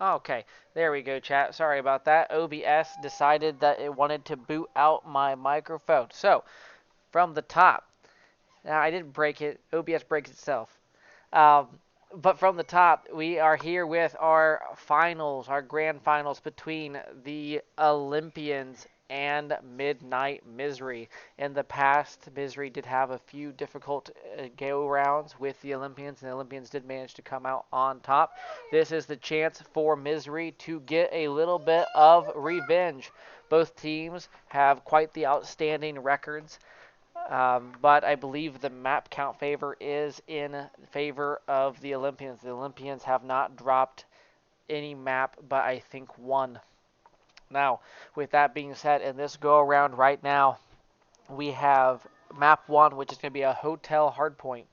Okay, there we go, chat. Sorry about that. OBS decided that it wanted to boot out my microphone. So, from the top, now I didn't break it, OBS breaks itself. Um, but from the top, we are here with our finals, our grand finals between the Olympians and Midnight Misery. In the past, Misery did have a few difficult go rounds with the Olympians, and the Olympians did manage to come out on top. This is the chance for Misery to get a little bit of revenge. Both teams have quite the outstanding records. But I believe the map count favor is in favor of the Olympians. The Olympians have not dropped any map, but I think one. Now, with that being said, in this go around right now, we have map 1, which is going to be a hotel hardpoint.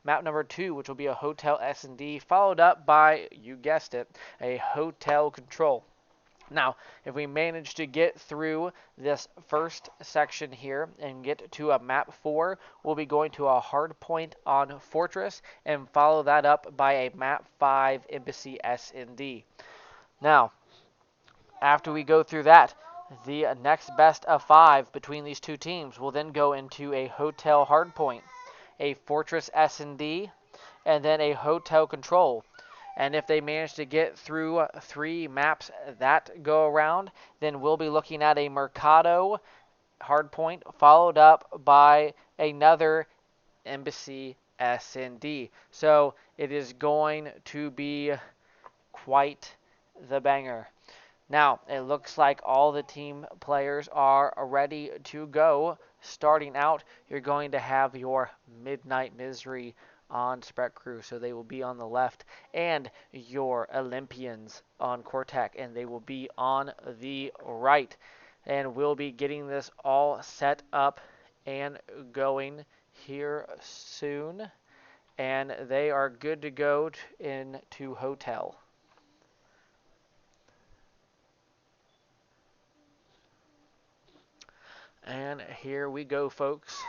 Map number 2, which will be a hotel S&D, followed up by, you guessed it, a hotel control. Now, if we manage to get through this first section here and get to a map 4, we'll be going to a hard point on Fortress and follow that up by a map 5 Embassy S&D. Now, after we go through that, the next best of 5 between these two teams will then go into a hotel hardpoint, a Fortress S&D, and then a hotel control. And if they manage to get through 3 maps that go around, then we'll be looking at a Mercado hardpoint followed up by another Embassy S&D. So it is going to be quite the banger. Now, it looks like all the team players are ready to go. Starting out, you're going to have your Midnight Misery on Spec Crew, so they will be on the left, and your Olympians on Cortec, and they will be on the right. And we'll be getting this all set up and going here soon, and they are good to go into hotel. And here we go, folks.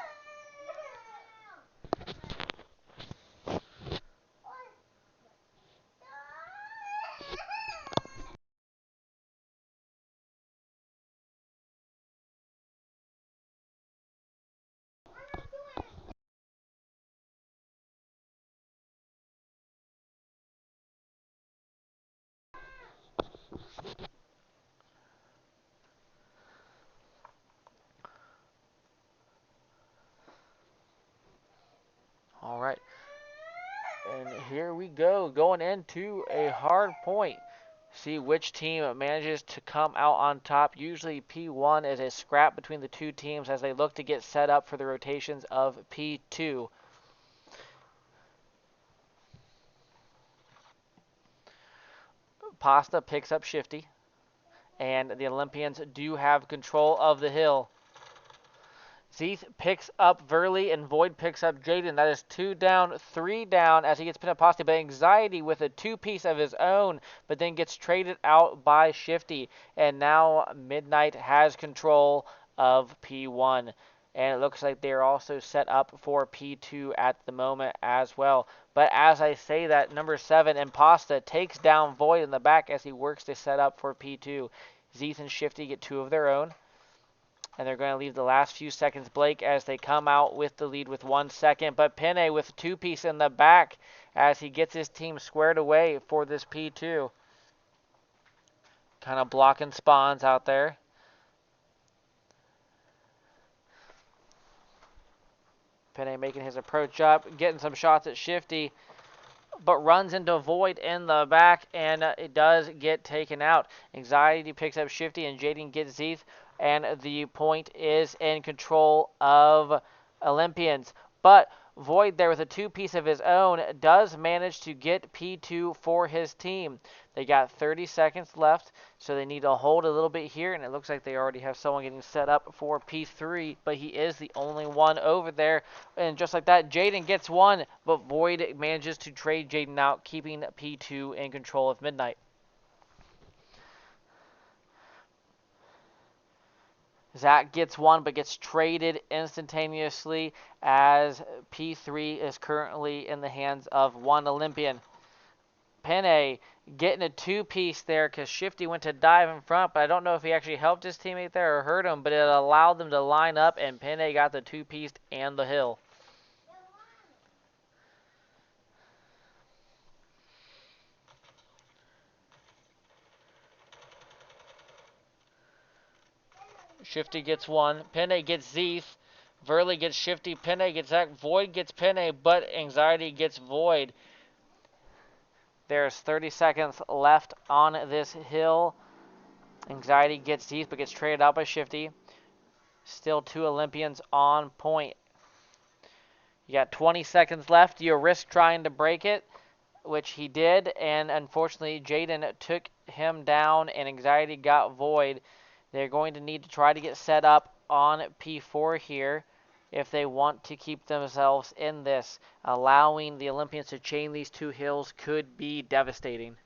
All right. And here we go, going into a hard point. See which team manages to come out on top. Usually P1 is a scrap between the two teams as they look to get set up for the rotations of P2. Pasta picks up Shifty, and the Olympians do have control of the hill. Zeeth picks up Verley, and Void picks up Jaden. That is 2 down, 3 down as he gets pinned up Pasta, but Anxiety with a 2-piece of his own, but then gets traded out by Shifty. And now Midnight has control of P1. And it looks like they're also set up for P2 at the moment as well. But as I say that, number 7, Impasta, takes down Void in the back as he works to set up for P2. Zeeth and Shifty get 2 of their own. And they're going to leave the last few seconds Blake as they come out with the lead with 1 second. But Penne with 2-piece in the back as he gets his team squared away for this P2. Kind of blocking spawns out there. Penne making his approach up, getting some shots at Shifty, but runs into Void in the back, and it does get taken out. Anxiety picks up Shifty, and Jaden gets Zeeth, and the point is in control of Olympians. But Void there with a 2-piece of his own does manage to get P2 for his team. They got 30 seconds left, so they need to hold a little bit here, and it looks like they already have someone getting set up for P3, but he is the only one over there. And just like that, Jaden gets one, but Void manages to trade Jaden out, keeping P2 in control of Midnight. Zach gets one, but gets traded instantaneously as P3 is currently in the hands of one Olympian. Penne getting a two-piece there because Shifty went to dive in front, but I don't know if he actually helped his teammate there or hurt him, but it allowed them to line up, and Penne got the two-piece and the hill. Shifty gets one. Penne gets Zeeth. Verley gets Shifty. Penne gets Zach. Void gets Penne, but Anxiety gets Void. There's 30 seconds left on this hill. Anxiety gets Zeeth, but gets traded out by Shifty. Still 2 Olympians on point. You got 20 seconds left. You risk trying to break it, which he did, and unfortunately Jaden took him down and Anxiety got Void. They're going to need to try to get set up on P4 here if they want to keep themselves in this. Allowing the Olympians to chain these 2 hills could be devastating.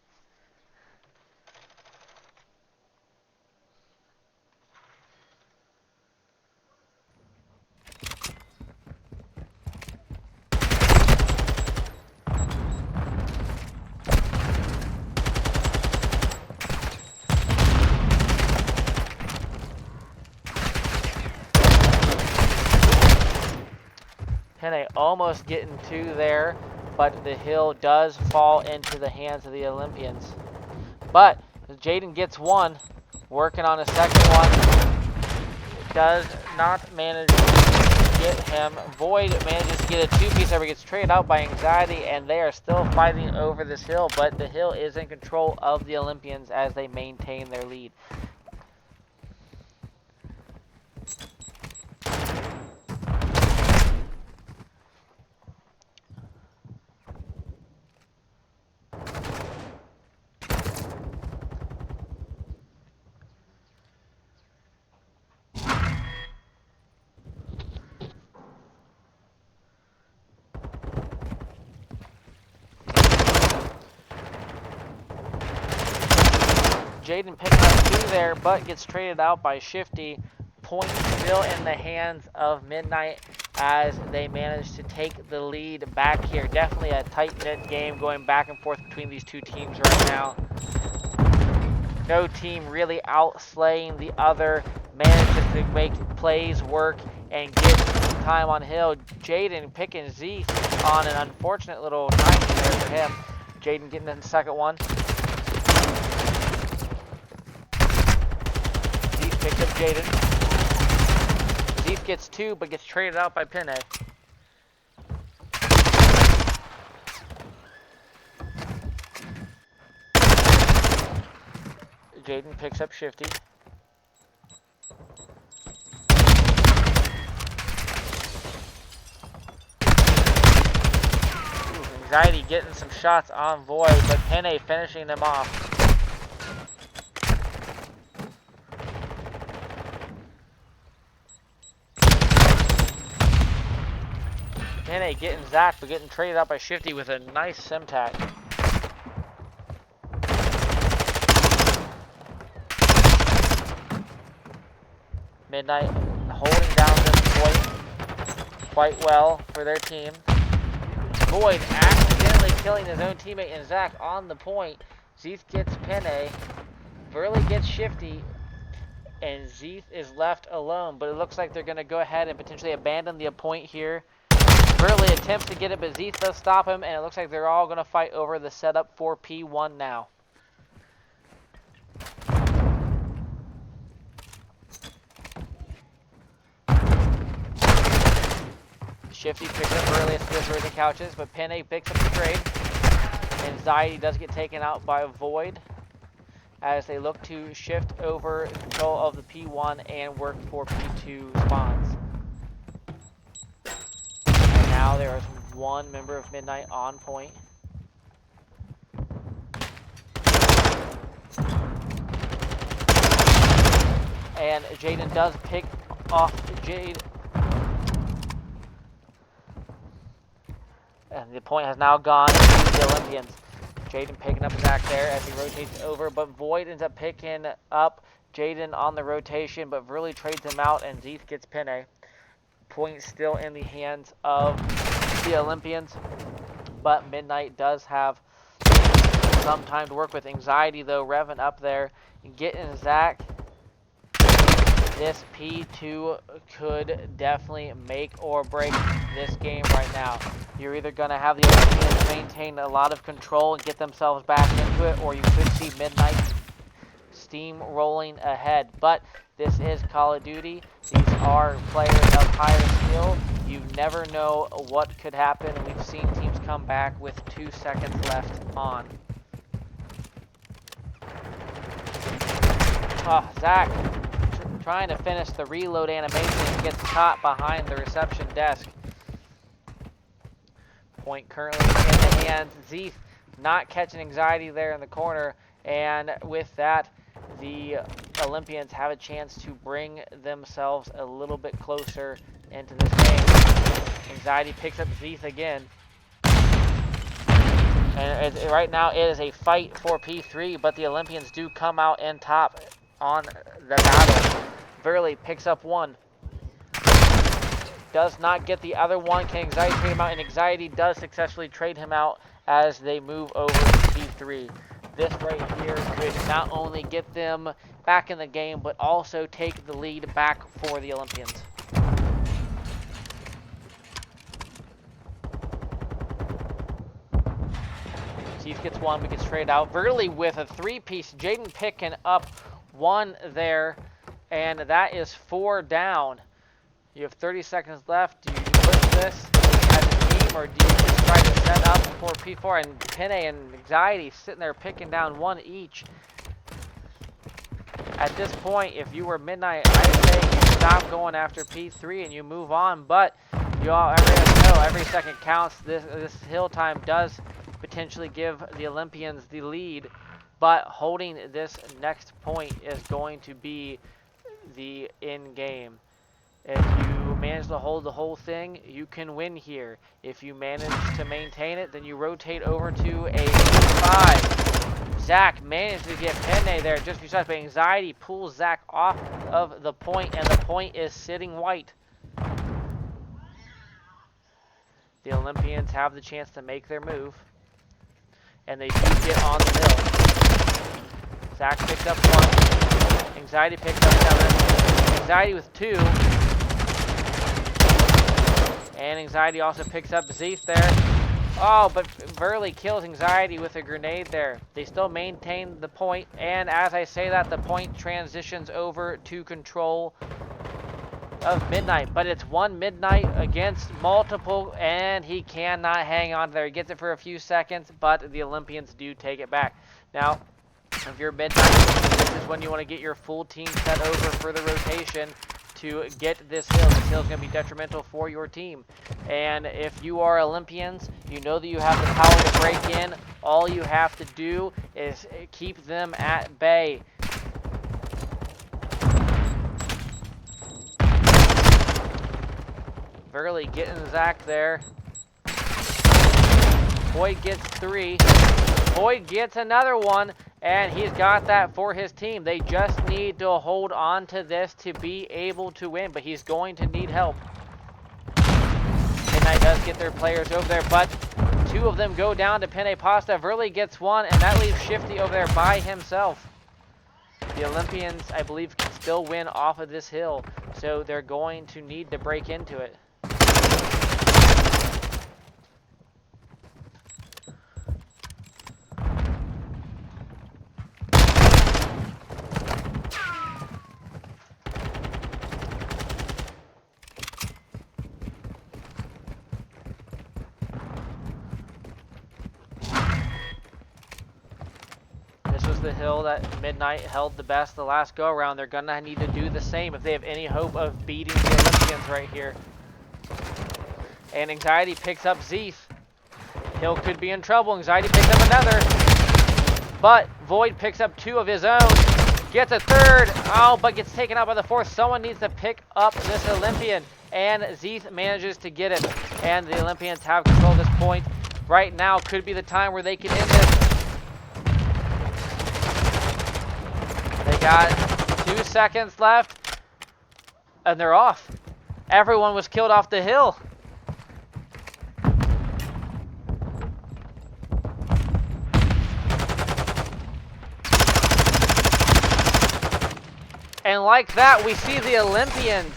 Penne almost getting 2 there, but the hill does fall into the hands of the Olympians. But Jaden gets 1, working on a second one. Does not manage to get him. Void manages to get a 2-piece there, but gets traded out by Anxiety, and they are still fighting over this hill, but the hill is in control of the Olympians as they maintain their lead. Jaden picking up 2 there, but gets traded out by Shifty. Point still in the hands of Midnight as they manage to take the lead back here. Definitely a tight-knit game going back and forth between these 2 teams right now. No team really outslaying the other, manages to make plays work and get time on hill. Jaden picking Zeeth on an unfortunate little 90 there for him. Jaden getting in the second one. Picks up Jaden. Zeeth gets 2, but gets traded out by Penne. Jaden picks up Shifty. Anxiety getting some shots on Void, but Penne finishing them off. Penne getting Zach, but getting traded out by Shifty with a nice Simtac. Midnight holding down this point quite well for their team. Void accidentally killing his own teammate and Zach on the point. Zeeth gets Penne. Verley gets Shifty. And Zeeth is left alone. But it looks like they're going to go ahead and potentially abandon the point here. Verley attempts to get it, but Zeeth does stop him. And it looks like they're all going to fight over the setup for P1 now. Shifty picks up Verley as Wizard the couches, but Penne picks up the trade. Anxiety does get taken out by Void as they look to shift over control of the P1 and work for P2 spawns. And now there is one member of Midnight on point. And Jaden does pick off Jade. And the point has now gone to the Olympians. Jaden picking up Zach there as he rotates over, but Void ends up picking up Jaden on the rotation, but really trades him out, and Zeeth gets Penne. Point still in the hands of the Olympians, but Midnight does have some time to work with. Anxiety, though, revving up there. Getting Zach. This P2 could definitely make or break this game right now. You're either going to have the Olympians maintain a lot of control and get themselves back into it, or you could see Midnight steamrolling ahead. But this is Call of Duty. These are players of higher skill. You never know what could happen. We've seen teams come back with 2 seconds left on. Oh, Zach trying to finish the reload animation and gets caught behind the reception desk. Point currently in the hands. Zeeth not catching Anxiety there in the corner, and with that, the Olympians have a chance to bring themselves a little bit closer into this game. Anxiety picks up Zeeth again. And right now it is a fight for P3, but the Olympians do come out in top on the battle. Verley picks up one. Does not get the other one. Can Anxiety trade him out? And Anxiety does successfully trade him out as they move over to P3. This right here could not only get them back in the game, but also take the lead back for the Olympians. Keith gets one, but gets traded out. Verley with a three-piece. Jaden picking up one there, and that is 4 down. You have 30 seconds left. Do you push this as a team, or do you just try to set up for P4? And Penne and Anxiety sitting there picking down one each. At this point, if you were Midnight, I'd say you stop going after P3 and you move on. But you all know every second counts. This hill time does potentially give the Olympians the lead, but holding this next point is going to be the end game. If you manage to hold the whole thing, you can win here. If you manage to maintain it, then you rotate over to a 5. Zach managed to get Penne there just besides, but Anxiety pulls Zach off of the point, and the point is sitting white. The Olympians have the chance to make their move, and they do get on the hill. Zach picks up 1. Anxiety picks up 7. Anxiety with 2. And Anxiety also picks up Zeeth there. Oh, but Verley kills Anxiety with a grenade there. They still maintain the point, and as I say that, the point transitions over to control of Midnight. But it's one Midnight against multiple, and he cannot hang on there. He gets it for a few seconds, but the Olympians do take it back. Now, if you're Midnight, this is when you want to get your full team set over for the rotation to get this hill. This hill is going to be detrimental for your team. And if you are Olympians, you know that you have the power to break in. All you have to do is keep them at bay. Verley getting Zach there. Boyd gets 3. Boyd gets another one. And he's got that for his team. They just need to hold on to this to be able to win, but he's going to need help. Midnight does get their players over there, but 2 of them go down to Penne Pasta. Verley gets 1, and that leaves Shifty over there by himself. The Olympians, I believe, can still win off of this hill, so they're going to need to break into it. The hill that Midnight held the best the last go around. They're gonna need to do the same if they have any hope of beating the Olympians right here. And Anxiety picks up Zeeth. Hill could be in trouble. Anxiety picks up another, but Void picks up 2 of his own, gets a 3rd. Oh, but gets taken out by the 4th. Someone needs to pick up this Olympian, and Zeeth manages to get it. And the Olympians have control of this point. Right now could be the time where they can end this. They got 2 seconds left, and they're off. Everyone was killed off the hill. And like that, we see the Olympians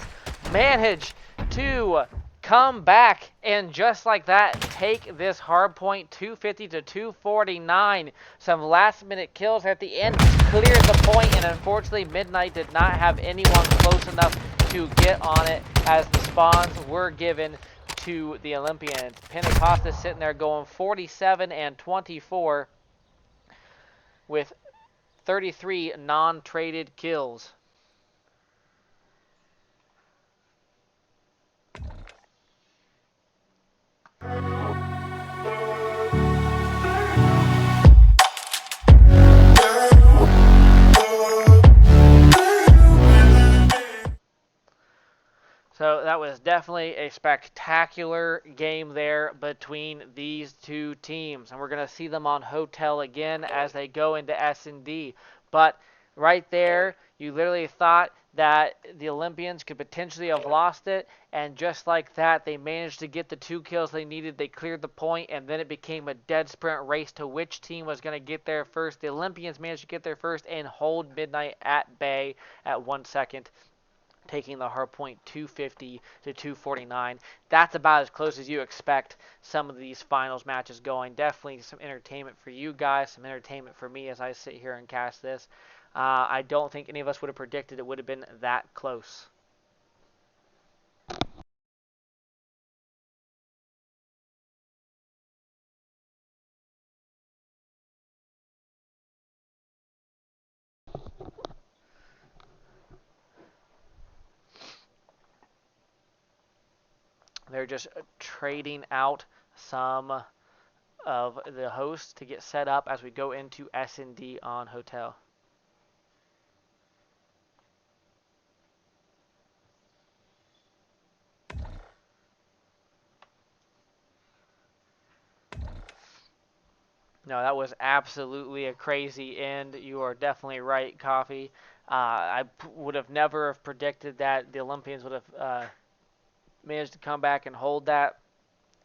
manage to come back and just like that take this hard point 250 to 249. Some last minute kills at the end cleared the point, and unfortunately Midnight did not have anyone close enough to get on it as the spawns were given to the Olympians. Pentecosta sitting there going 47 and 24 with 33 non-traded kills. So that was definitely a spectacular game there between these two teams. And we're going to see them on Hotel again as they go into S&D. But right there, you literally thought that the Olympians could potentially have lost it. And just like that, they managed to get the 2 kills they needed. They cleared the point, and then it became a dead sprint race to which team was going to get there first. The Olympians managed to get there first and hold Midnight at bay at 1 second, taking the hard point 250 to 249. That's about as close as you expect some of these finals matches going. Definitely some entertainment for you guys, some entertainment for me as I sit here and cast this. I don't think any of us would have predicted it would have been that close. They're just trading out some of the hosts to get set up as we go into S&D on Hotel. No, that was absolutely a crazy end. You are definitely right, Coffee. I would have never have predicted that the Olympians would have managed to come back and hold that,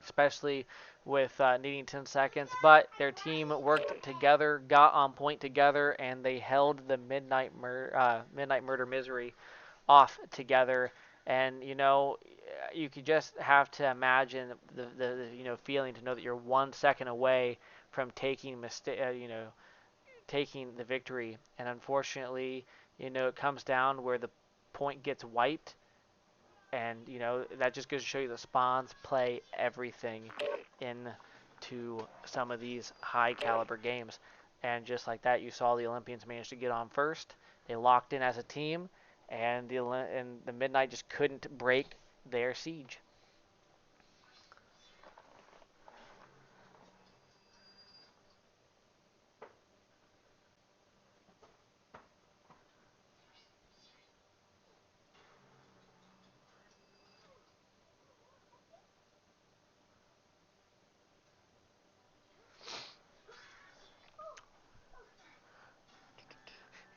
especially with needing 10 seconds. But their team worked together, got on point together, and they held the Midnight Murder Misery off together. And you could just have to imagine the feeling to know that you're 1 second away from taking the victory. And unfortunately, it comes down where the point gets wiped, and that just goes to show you the spawns play everything into some of these high caliber games. And just like that, you saw the Olympians manage to get on first. They locked in as a team, and the Midnight just couldn't break their siege.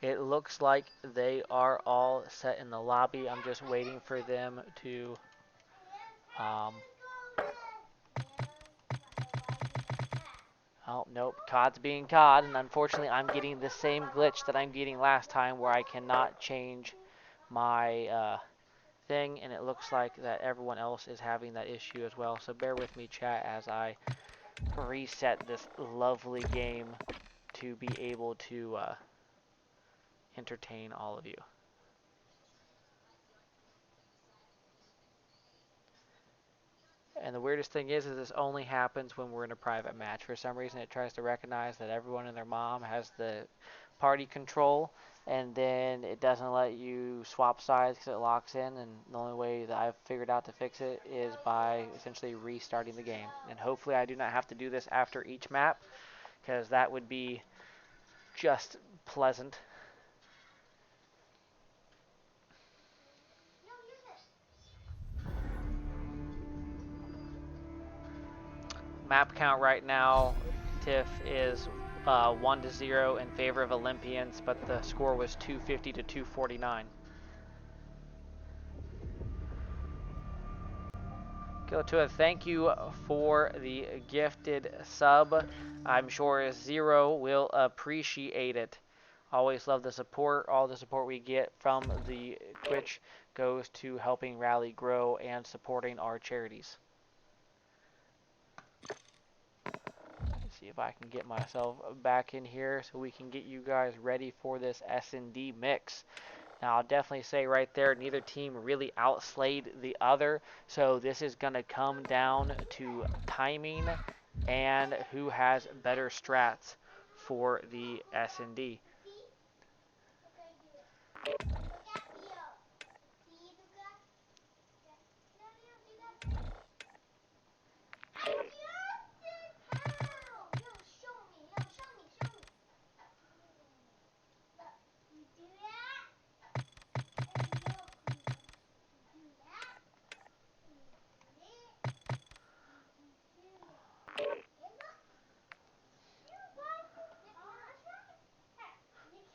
It looks like they are all set in the lobby. I'm just waiting for them to um, oh, nope. COD's being COD, and unfortunately I'm getting the same glitch that I'm getting last time where I cannot change my thing, and it looks like that everyone else is having that issue as well. So bear with me, chat, as I reset this lovely game to be able to entertain all of you. And the weirdest thing is this only happens when we're in a private match. For some reason, it tries to recognize that everyone and their mom has the party control, and then it doesn't let you swap sides because it locks in. And the only way that I've figured out to fix it is by essentially restarting the game. And hopefully, I do not have to do this after each map, because that would be just pleasant. Map count right now, Tiff, is 1-0 in favor of Olympians, but the score was 250 to 249. Go to it. Thank you for the gifted sub. I'm sure Zero will appreciate it. Always love the support. All the support we get from the Twitch goes to helping Rally grow and supporting our charities. Let's see if I can get myself back in here so we can get you guys ready for this S&D mix. Now, I'll definitely say right there, neither team really outslayed the other, so this is going to come down to timing and who has better strats for the S&D.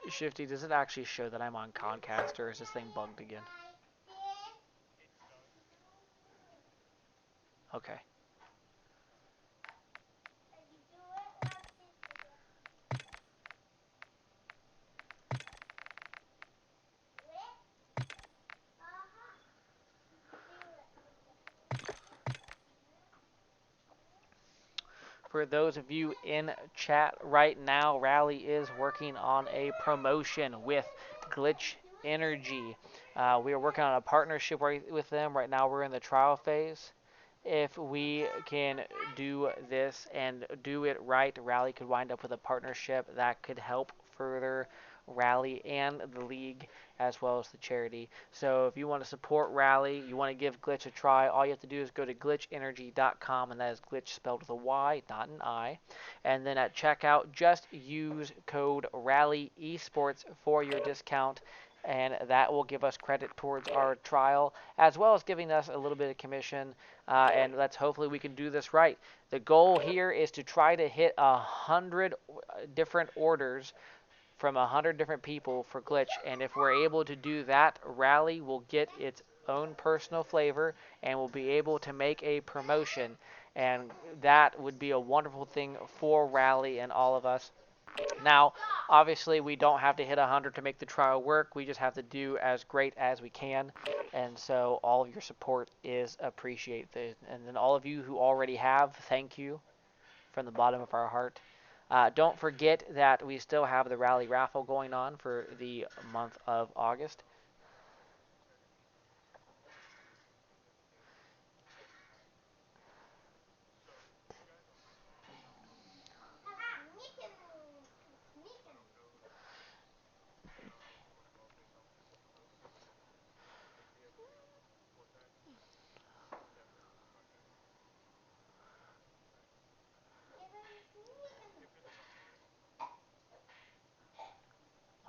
Shifty, does it actually show that I'm on Comcast, or is this thing bugged again? Okay. For those of you in chat right now, Rally is working on a promotion with Glitch Energy. We are working on a partnership with them. Right now we're in the trial phase. If we can do this and do it right, Rally could wind up with a partnership that could help further Rally and the league as well as the charity. So if you want to support Rally, you want to give Glitch a try, all you have to do is go to glitchenergy.com, and that is glitch spelled with a Y, not an I. And then at checkout, just use code Rally Esports for your discount, and that will give us credit towards our trial, as well as giving us a little bit of commission. And let's hopefully we can do this right. The goal here is to try to hit 100 different orders from 100 different people for Glitch, and if we're able to do that, Rally will get its own personal flavor and will be able to make a promotion, and that would be a wonderful thing for Rally and all of us. Now, obviously, we don't have to hit 100 to make the trial work. We just have to do as great as we can. And so all of your support is appreciated. And then all of you who already have, thank you from the bottom of our heart. Don't forget that we still have the Rally Raffle going on for the month of August.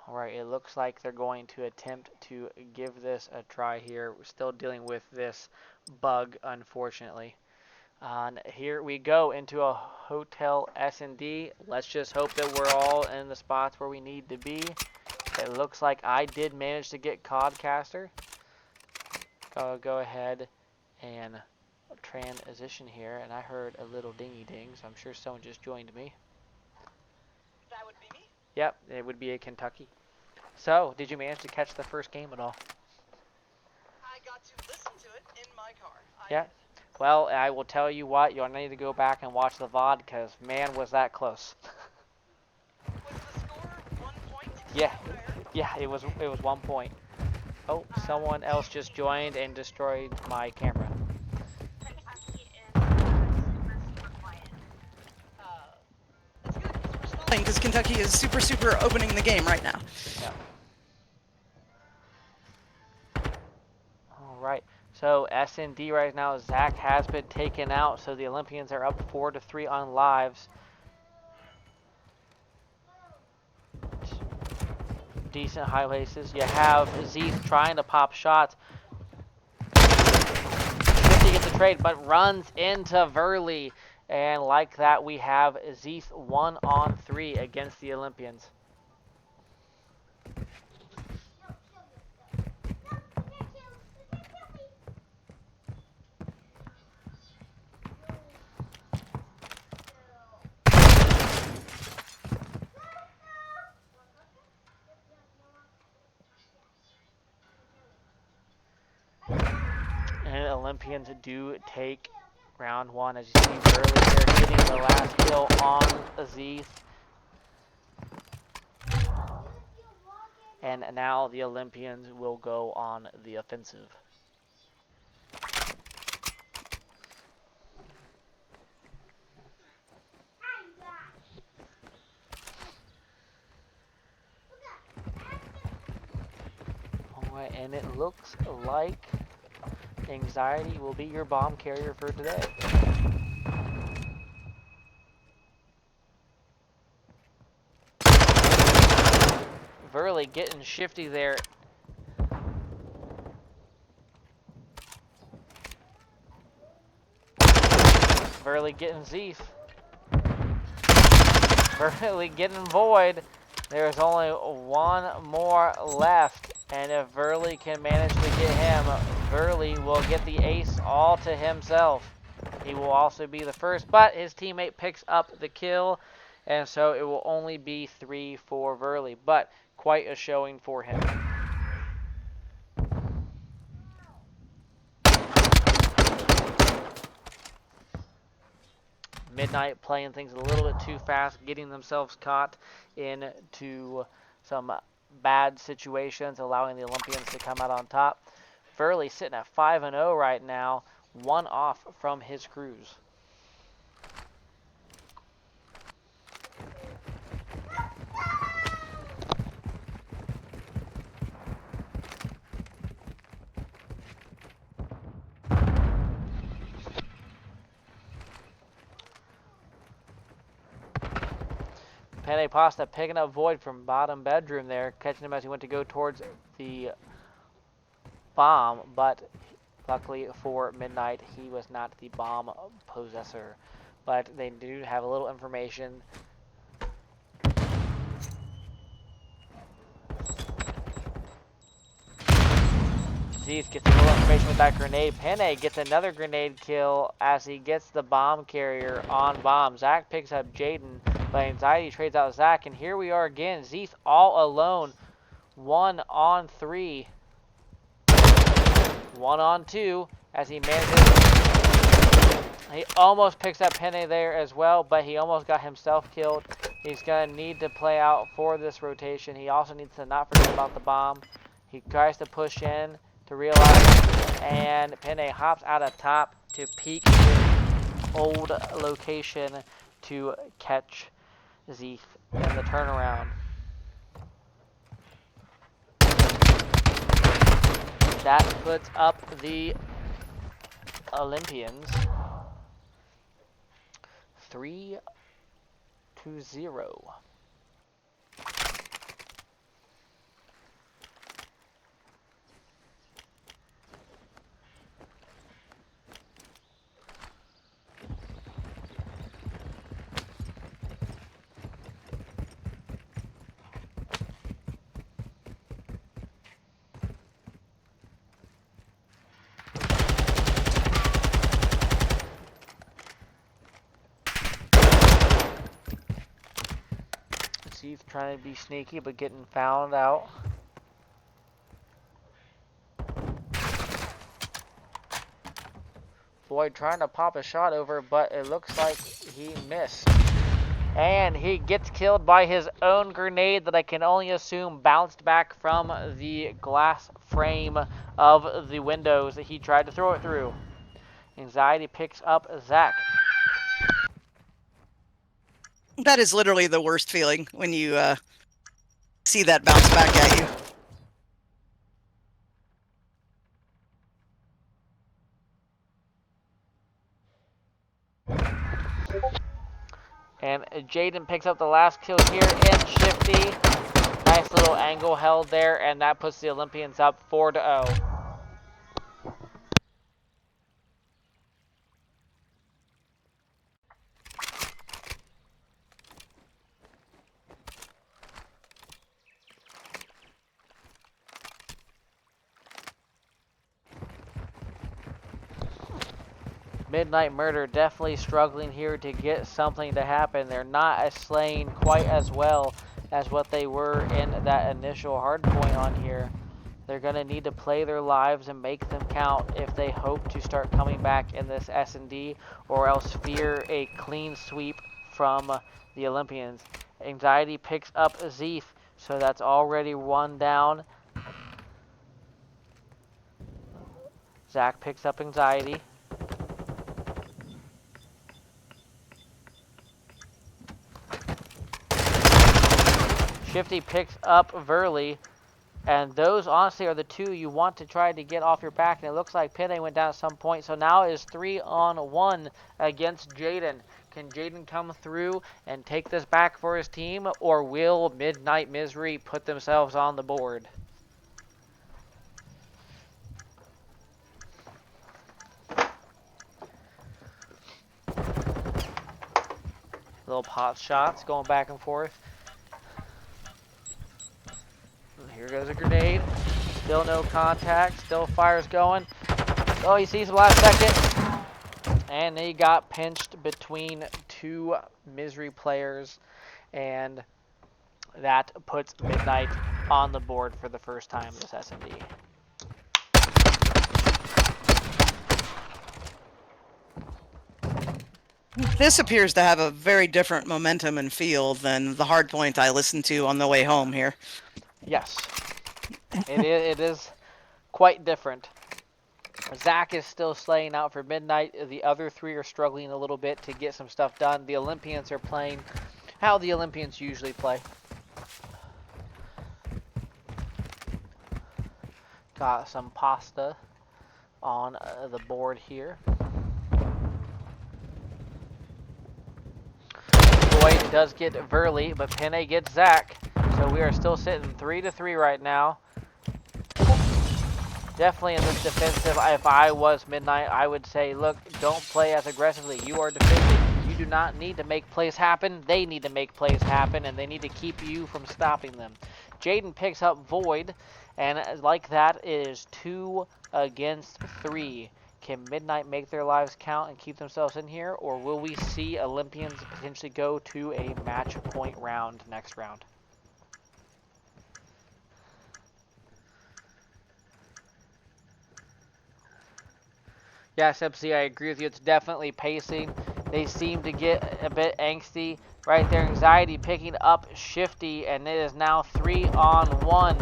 Alright, it looks like they're going to attempt to give this a try here. We're still dealing with this bug, unfortunately. And here we go into a hotel S&D. Let's just hope that we're all in the spots where we need to be. It looks like I did manage to get Codcaster. Go ahead and transition here, and I heard a little dingy ding, so I'm sure someone just joined me. That would be me? Yep, it would be a Kentucky. So, did you manage to catch the first game at all? I got to listen to it in my car. Yeah. Well, I will tell you what, you'll need to go back and watch the VOD, because man, was that close. Was the score 1 point? Yeah. Yeah, it was 1 point. Oh, someone else just joined and destroyed my camera. That's good, because Kentucky is super opening the game right now. Yeah. Alright, so S&D right now, Zach has been taken out, so the Olympians are up 4-3 on lives. Decent high laces. You have Zeeth trying to pop shots. He gets a trade, but runs into Verley. And like that, we have Zeeth 1-on-3 against the Olympians. Olympians do take round one. As you see early here, getting the last kill on Zeeth. And now the Olympians will go on the offensive. Alright, and it looks like Anxiety will be your bomb carrier for today. Verley getting shifty there. Verley getting Zeef. Verley getting Void. There's only one more left. And if Verley can manage to get him, Verley will get the ace all to himself. He will also be the first, but his teammate picks up the kill. And so it will only be 3 for Verley, but quite a showing for him. Midnight playing things a little bit too fast, getting themselves caught into some bad situations, allowing the Olympians to come out on top. Verley sitting at 5-0 right now, one off from his cruise. Penne Pasta picking up Void from bottom bedroom there, catching him as he went to go towards the bomb, but luckily for Midnight, he was not the bomb possessor. But they do have a little information. Zeeth gets a little information with that grenade. Penne gets another grenade kill as he gets the bomb carrier on bomb. Zach picks up Jaden, but Anxiety trades out Zach, and here we are again. Zeeth all alone. 1 on 3. 1 on 2 as he manages. He almost picks up Penne there as well, but he almost got himself killed. He's going to need to play out for this rotation. He also needs to not forget about the bomb. He tries to push in to realize, and Penne hops out of top to peek his old location to catch Zeeth in the turnaround. That puts up the Olympians 3-0. He's trying to be sneaky, but getting found out. Void trying to pop a shot over, but it looks like he missed. And he gets killed by his own grenade that I can only assume bounced back from the glass frame of the windows that he tried to throw it through. Anxiety picks up Zach. That is literally the worst feeling when you see that bounce back at you. And Jaden picks up the last kill here in Shifty. Nice little angle held there, and that puts the Olympians up 4-0. Midnight Murder definitely struggling here to get something to happen. They're not as slain quite as well as what they were in that initial hard point on here. They're going to need to play their lives and make them count if they hope to start coming back in this S&D, or else fear a clean sweep from the Olympians. Anxiety picks up Zeef, so that's already one down. Zach picks up Anxiety. Shifty picks up Verley. And those, honestly, are the two you want to try to get off your back. And it looks like Penne went down at some point. So now it is 3-on-1 against Jaden. Can Jaden come through and take this back for his team? Or will Midnight Misery put themselves on the board? Little pot shots going back and forth. Here goes a grenade. Still no contact. Still fire's going. Oh, he sees him last second. And he got pinched between two Misery players. And that puts Midnight on the board for the first time this S&D. This appears to have a very different momentum and feel than the hard point I listened to on the way home here. Yes. It is quite different. Zach is still slaying out for Midnight. The other three are struggling a little bit to get some stuff done. The Olympians are playing how the Olympians usually play. Got some pasta on the board here. Boyd does get Verley, but Penne gets Zach. So we are still sitting 3-3 right now. Definitely in this defensive, if I was Midnight, I would say, look, don't play as aggressively. You are defending. You do not need to make plays happen. They need to make plays happen, and they need to keep you from stopping them. Jaden picks up Void, and like that, it is 2 against 3. Can Midnight make their lives count and keep themselves in here, or will we see Olympians potentially go to a match point round next round? Yes, MC, I agree with you. It's definitely pacing. They seem to get a bit angsty. Right there, Anxiety picking up Shifty, and it is now 3-on-1.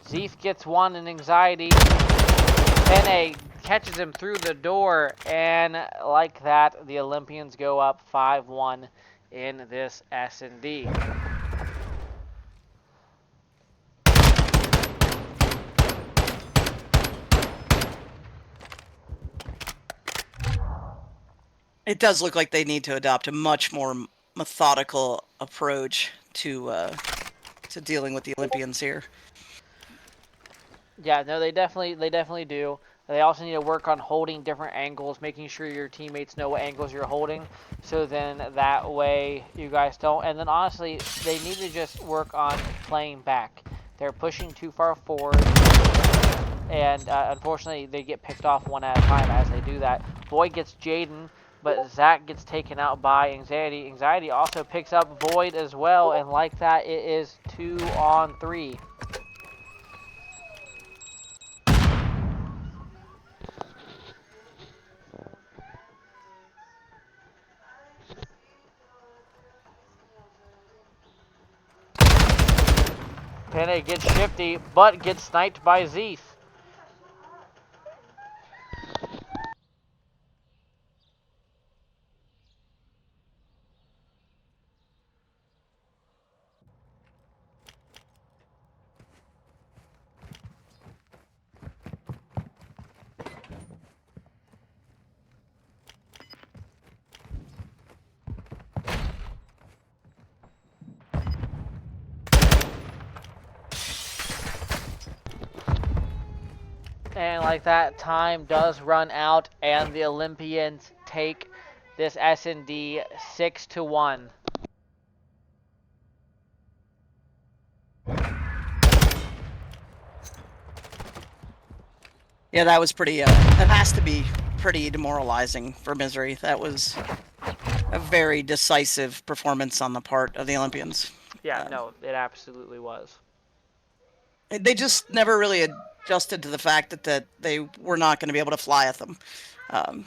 Zeef gets one in Anxiety. Penne catches him through the door, and like that, the Olympians go up 5-1 in this S&D. It does look like they need to adopt a much more methodical approach to dealing with the Olympians here. Yeah, no, they definitely do. They also need to work on holding different angles, making sure your teammates know what angles you're holding, so then that way you guys don't. And then honestly, they need to just work on playing back. They're pushing too far forward, and unfortunately, they get picked off one at a time as they do that. Void gets Jaden, but Zach gets taken out by Anxiety. Anxiety also picks up Void as well, and like that, it is 2-on-3. Penne gets Shifty, but gets sniped by Zeef. And like that, time does run out, and the Olympians take this S&D 6-1. Yeah, that was pretty, that has to be pretty demoralizing for Misery. That was a very decisive performance on the part of the Olympians. Yeah, no, it absolutely was. They just never really adjusted to the fact that they were not going to be able to fly at them. Um,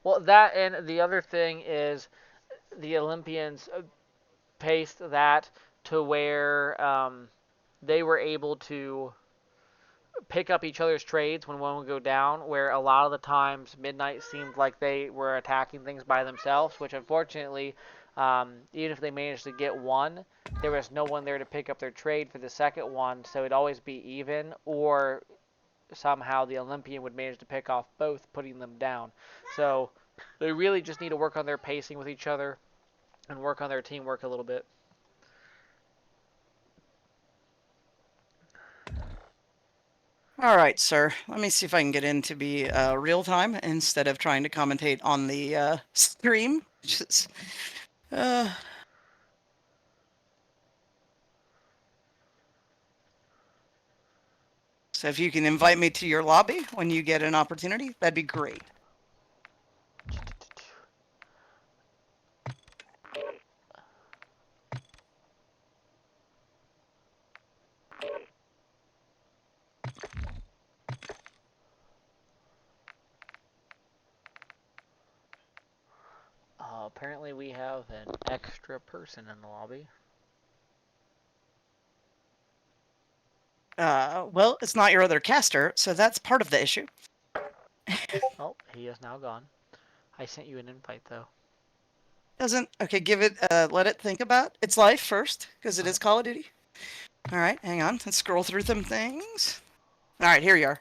Well, that and the other thing is the Olympians paced that to where they were able to pick up each other's trades when one would go down, where a lot of the times Midnight seemed like they were attacking things by themselves, which unfortunately, even if they managed to get one, there was no one there to pick up their trade for the second one, so it'd always be even, or somehow the Olympian would manage to pick off both, putting them down. So they really just need to work on their pacing with each other and work on their teamwork a little bit. all right, sir. Let me see if I can get in to be real time instead of trying to commentate on the stream. Uh, so if you can invite me to your lobby when you get an opportunity, that'd be great. Apparently, we have an extra person in the lobby. Well, it's not your other caster, so that's part of the issue. Oh, he is now gone. I sent you an invite, though. Doesn't okay? Give it. Let it think about its life first, because it is Call of Duty. All right, hang on. Let's scroll through some things. All right, here you are.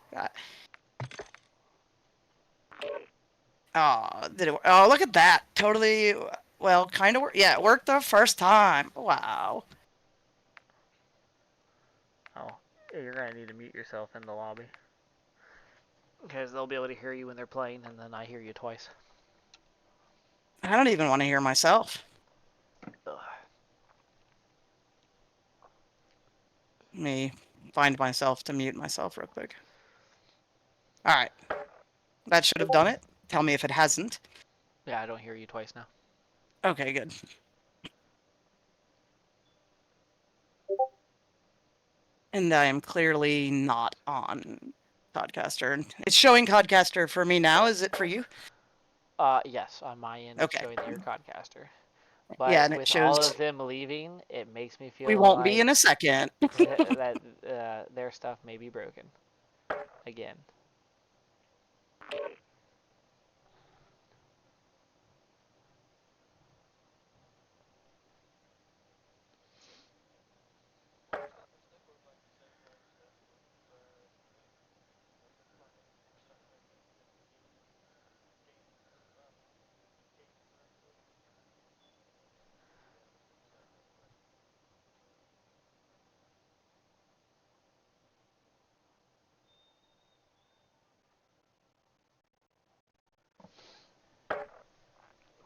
Oh, did it? Oh, look at that. Totally. Well, kind of. Yeah, it worked the first time. Wow. Oh, you're going to need to mute yourself in the lobby. Because they'll be able to hear you when they're playing, and then I hear you twice. I don't even want to hear myself. Ugh. Let me find myself to mute myself real quick. All right. That should have done it. Tell me if it hasn't. Yeah, I don't hear you twice now. Okay, good. And I am clearly not on Codcaster. It's showing Codcaster for me now. Is it for you? Yes, on my end it's Okay. showing that you're Codcaster. Yeah, But and it with all shows of them leaving, it makes me we feel won't be in like a second. that their stuff may be broken again.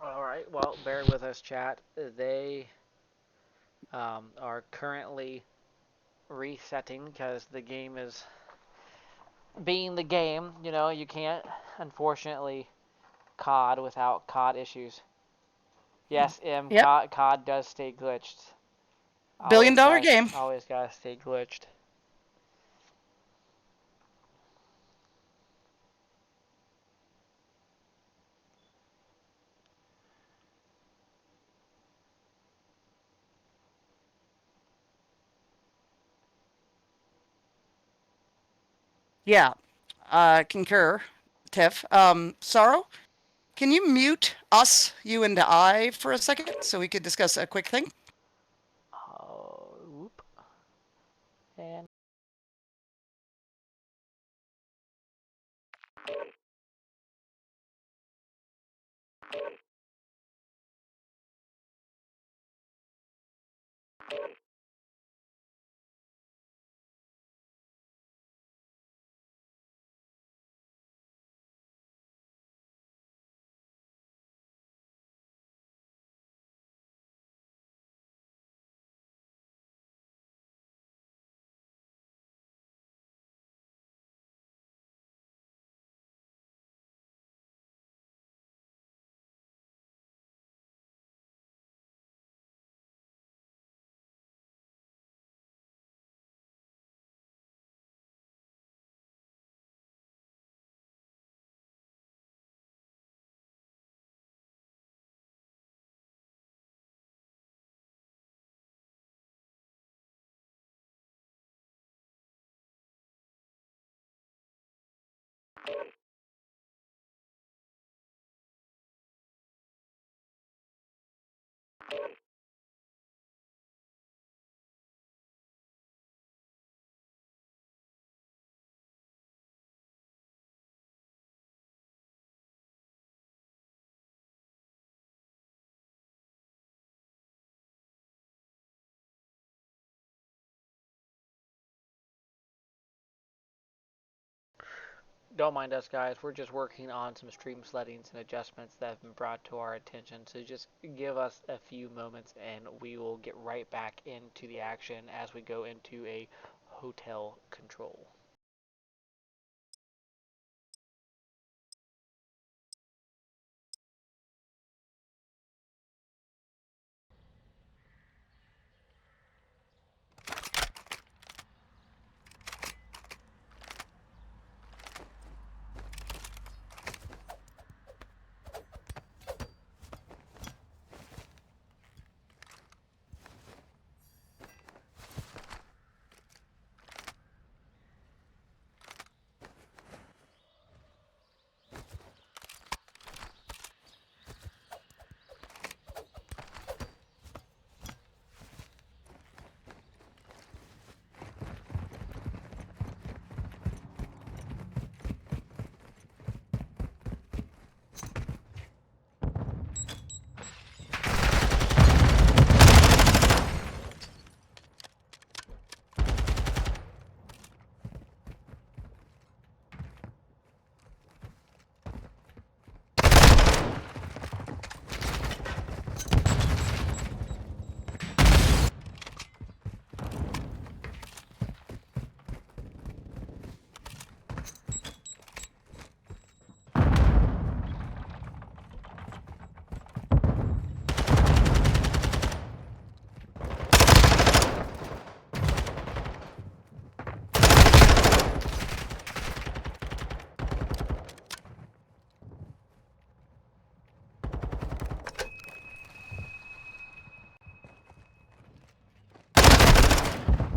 All right, well, bear with us, chat. They are currently resetting because the game is being the game. You know, you can't, unfortunately, COD without COD issues. Yes, Yep. COD does stay glitched. Billion dollar game. Always gotta stay glitched. Yeah. Concur. Tiff. Sorrow, can you mute us, you and I, for a second so we could discuss a quick thing? Whoop. And Don't mind us, guys. We're just working on some stream settings and adjustments that have been brought to our attention. So just give us a few moments and we will get right back into the action as we go into a hotel control.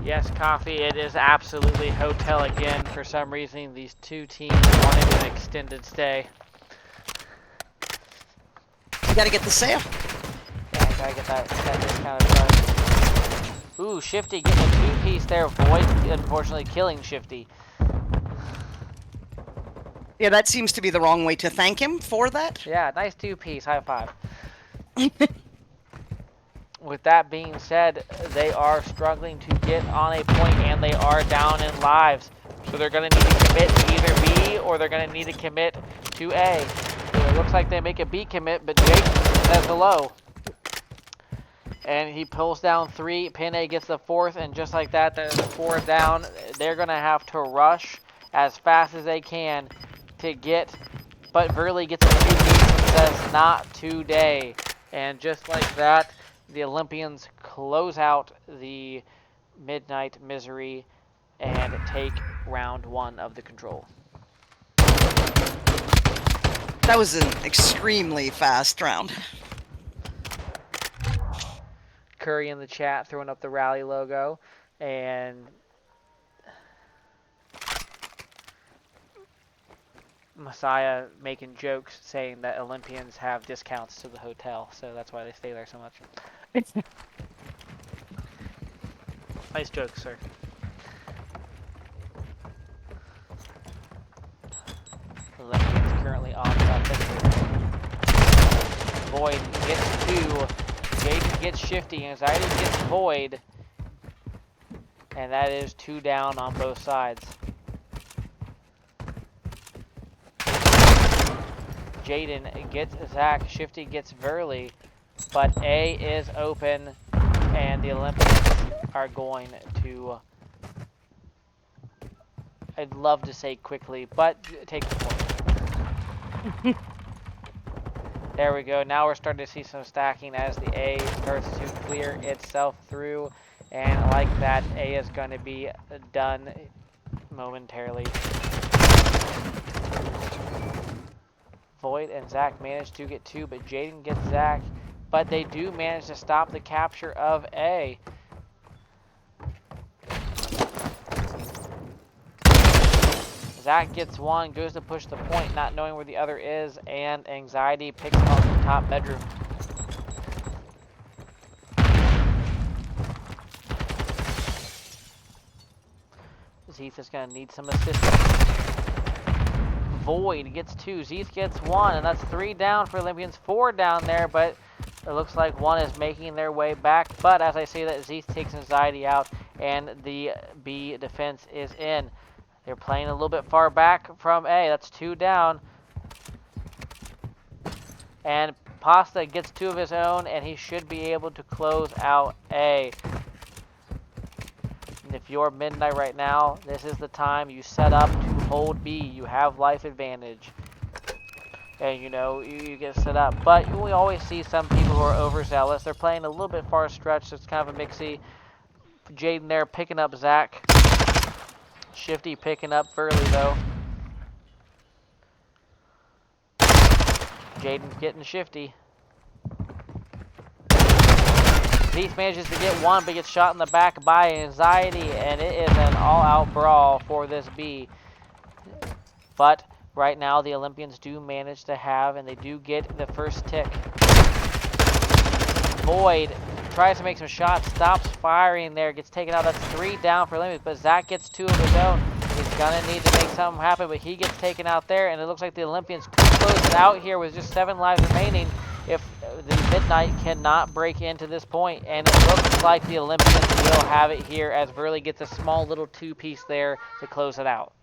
Yes, Coffee, it is absolutely hotel again. For some reason, these two teams wanted an extended stay. You gotta get the sale. Yeah, I gotta get that discounted price. Ooh, Shifty getting a two-piece there. Void, unfortunately, killing Shifty. Yeah, that seems to be the wrong way to thank him for that. Yeah, nice two-piece. High five. With that being said, they are struggling to get on a point, and they are down in lives. So they're going to need to commit to either B, or they're going to need to commit to A. So it looks like they make a B commit, but Jake says hello. And he pulls down 3. Pin A gets the 4th, and just like that, there's 4 down. They're going to have to rush as fast as they can to get, but Verley gets a 2 piece and says, not today. And just like that, the Olympians close out the Midnight Misery and take round 1 of the control. That was an extremely fast round. Curry in the chat throwing up the rally logo, and Messiah making jokes saying that Olympians have discounts to the hotel, so that's why they stay there so much. Nice joke, sir. Olympians currently on the offensive. Void gets 2. Jaden gets Shifty. Anxiety gets Void. And that is 2 down on both sides. Jaden gets Zach. Shifty gets Verley. But A is open. And the Olympians are going to, I'd love to say quickly, but take the point. There we go. Now we're starting to see some stacking as the A starts to clear itself through. And like that, A is going to be done momentarily. Void and Zach manage to get 2, but Jaden gets Zach. But they do manage to stop the capture of A. Zach gets 1, goes to push the point, not knowing where the other is, and Anxiety picks him up in the top bedroom. Zeeth is going to need some assistance. Void gets 2, Zeeth gets 1, and that's 3 down for Olympians, 4 down there, but it looks like 1 is making their way back. But as I say that, Zeeth takes Anxiety out, and the B defense is in. They're playing a little bit far back from A. That's 2 down. And Pasta gets 2 of his own, and he should be able to close out A. And if you're Midnight right now, this is the time you set up to hold B. You have life advantage. And you get set up. But we always see some people who are overzealous. They're playing a little bit far stretch, so it's kind of a mixy. Jaden there picking up Zach. Shifty picking up Furley though. Jaden's getting Shifty. Heath manages to get one, but gets shot in the back by Anxiety, and it is an all-out brawl for this B. But right now, the Olympians do manage to have, and they do get the first tick. Void tries to make some shots, stops firing there, gets taken out. That's 3 down for Olympians, but Zach gets 2 of his own. He's going to need to make something happen, but he gets taken out there, and it looks like the Olympians could close it out here with just 7 lives remaining if the Midnight cannot break into this point, and it looks like the Olympians will have it here as Verley gets a small little 2-piece there to close it out.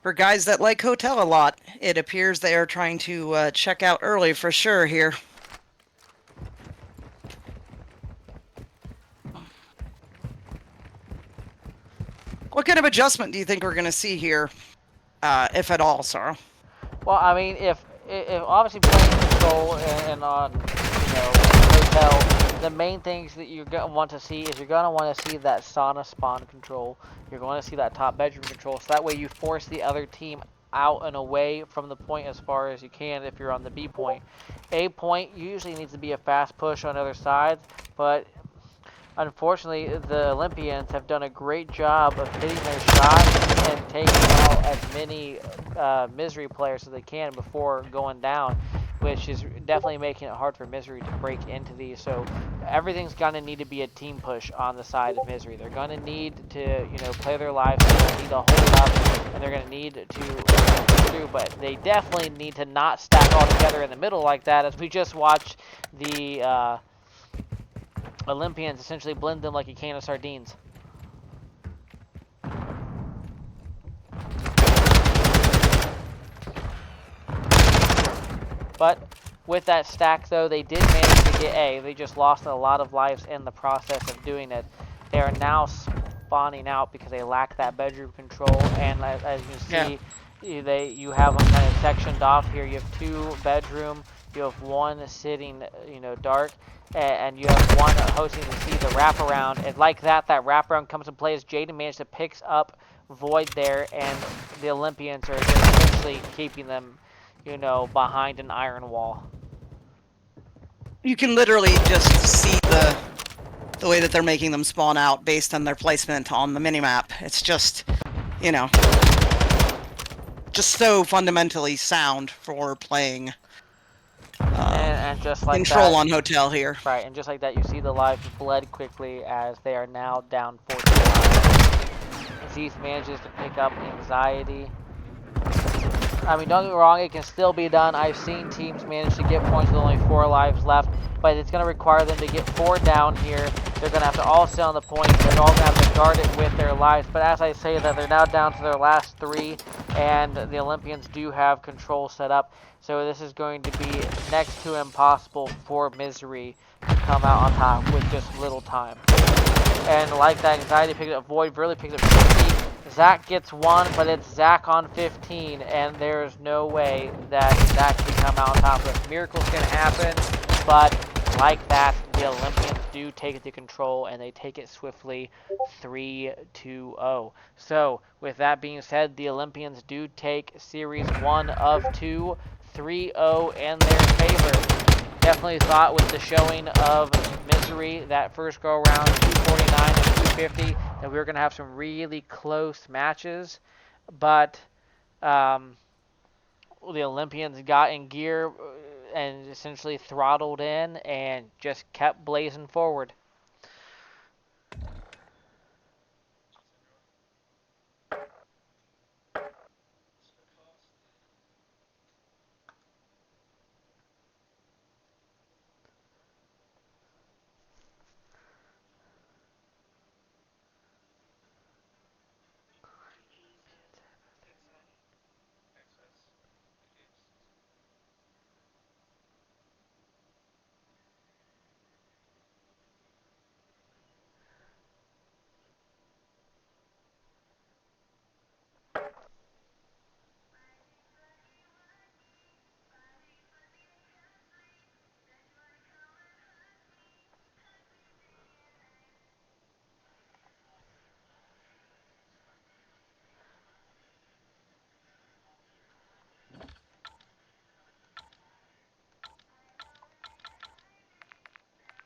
For guys that like Hotel a lot, it appears they are trying to check out early for sure here. What kind of adjustment do you think we're going to see here, if at all, Sorrow? Well, I mean, if obviously playing control and on Hotel, the main things that you're gonna want to see is you're gonna want to see that sauna spawn control. You're going to see that top bedroom control, so that way you force the other team out and away from the point as far as you can if you're on the B point. A point usually needs to be a fast push on other sides, but unfortunately, the Olympians have done a great job of hitting their shots and taking out as many Misery players as they can before going down, which is definitely making it hard for Misery to break into these. So everything's going to need to be a team push on the side of Misery. They're going to need to, play their lives. They're going to need to hold up, and they're going to need to push through. But they definitely need to not stack all together in the middle like that, as we just watched the Olympians essentially blend them like a can of sardines. But with that stack, though, they did manage to get A. They just lost a lot of lives in the process of doing it. They are now spawning out because they lack that bedroom control, and as you see, you have them kind of sectioned off here. You have 2 bedroom, you have 1 sitting, dark, and you have 1 hosting to see the wraparound. And like that wraparound comes into play as Jaden managed to pick up Void there, and the Olympians are essentially keeping them, behind an iron wall. You can literally just see the way that they're making them spawn out based on their placement on the minimap. It's just, just so fundamentally sound for playing and just like control that, on Hotel here. Right, and just like that, you see the lives bled quickly as they are now down 14. Zeeth manages to pick up Anxiety. I mean, don't get me wrong, it can still be done. I've seen teams manage to get points with only 4 lives left, but it's going to require them to get 4 down here. They're going to have to all sit on the point. They're all going to have to guard it with their lives. But as I say that, they're now down to their last 3, and the Olympians do have control set up. So this is going to be next to impossible for Misery to come out on top with just little time. And like that, Anxiety picked up Void, really picked up 50. Zach gets 1, but it's Zach on 15, and there's no way that Zach can come out on top of this. Miracles can happen, but like that, the Olympians do take the control, and they take it swiftly 3-0. So, with that being said, the Olympians do take Series 1 of 2, 3-0 in their favor. Definitely thought with the showing of Misery that first go around 249 and 250 that we were going to have some really close matches, but the Olympians got in gear and essentially throttled in and just kept blazing forward.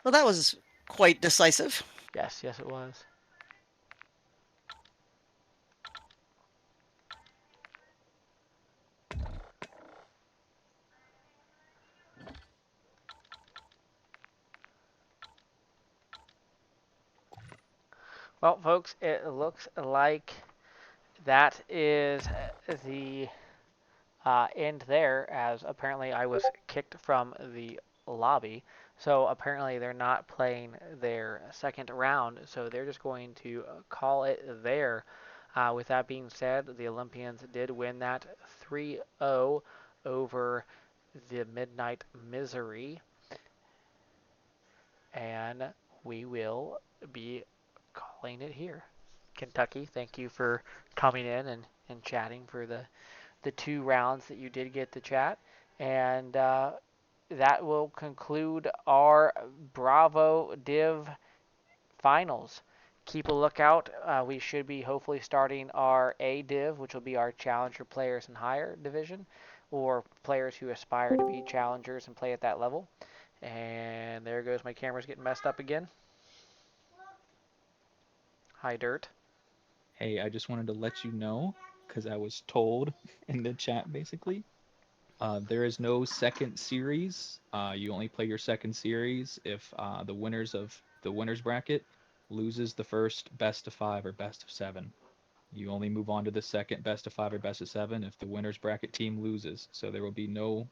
Well, that was quite decisive. Yes, yes, it was. Well, folks, it looks like that is the end there, as apparently I was kicked from the lobby. So apparently they're not playing their second round, so they're just going to call it there. With that being said, the Olympians did win that 3-0 over the Midnight Misery, and we will be calling it here. Kentucky, thank you for coming in and chatting for the 2 rounds that you did get to chat. And that will conclude our Bravo Div finals. Keep a lookout. We should be hopefully starting our A Div, which will be our challenger players in higher division, or players who aspire to be challengers and play at that level. And there goes my camera's getting messed up again. Hi, Dirt. Hey, I just wanted to let you know, because I was told in the chat basically, there is no second series. You only play your second series if the winners of the winners bracket loses the first best of five or best of seven. You only move on to the second best of five or best of seven if the winners bracket team loses. So there will be no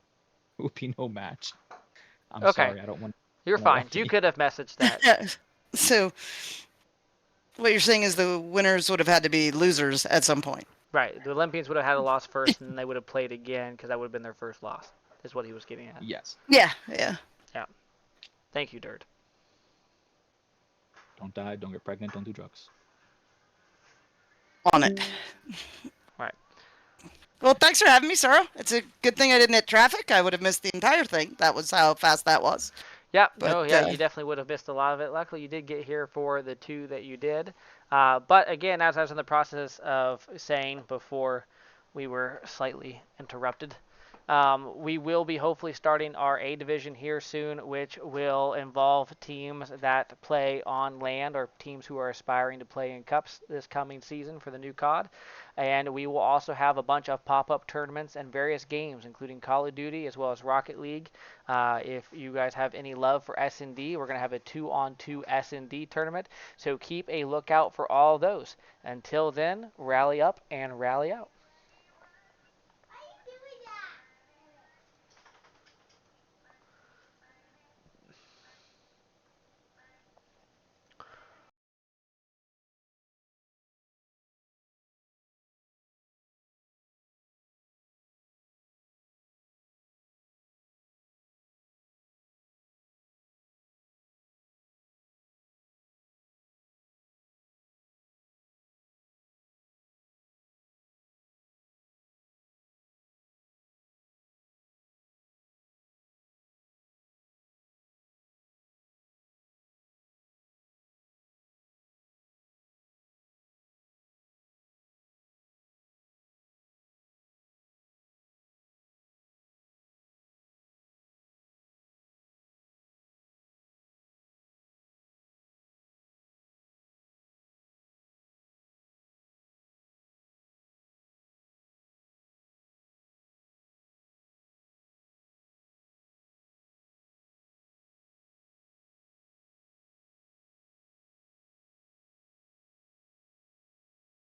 will be no match. I'm Okay, sorry, I don't want you're to fine. interrupt You you. could have messaged that. So what you're saying is the winners would have had to be losers at some point. Right. The Olympians would have had a loss first, and then they would have played again because that would have been their first loss. Is what he was getting at. Yes. Yeah, yeah. Yeah. Thank you, Dirt. Don't die, don't get pregnant, don't do drugs. On it. Right. Well, thanks for having me, Sarah. It's a good thing I didn't hit traffic. I would have missed the entire thing. That was how fast that was. Yeah, But no, yeah, you definitely would have missed a lot of it. Luckily, you did get here for the 2 that you did. But again, as I was in the process of saying before we were slightly interrupted, we will be hopefully starting our A division here soon, which will involve teams that play on land or teams who are aspiring to play in cups this coming season for the new COD. And we will also have a bunch of pop-up tournaments and various games, including Call of Duty as well as Rocket League. If you guys have any love for S&D, we're going to have a 2-on-2 S&D tournament. So keep a lookout for all those. Until then, rally up and rally out.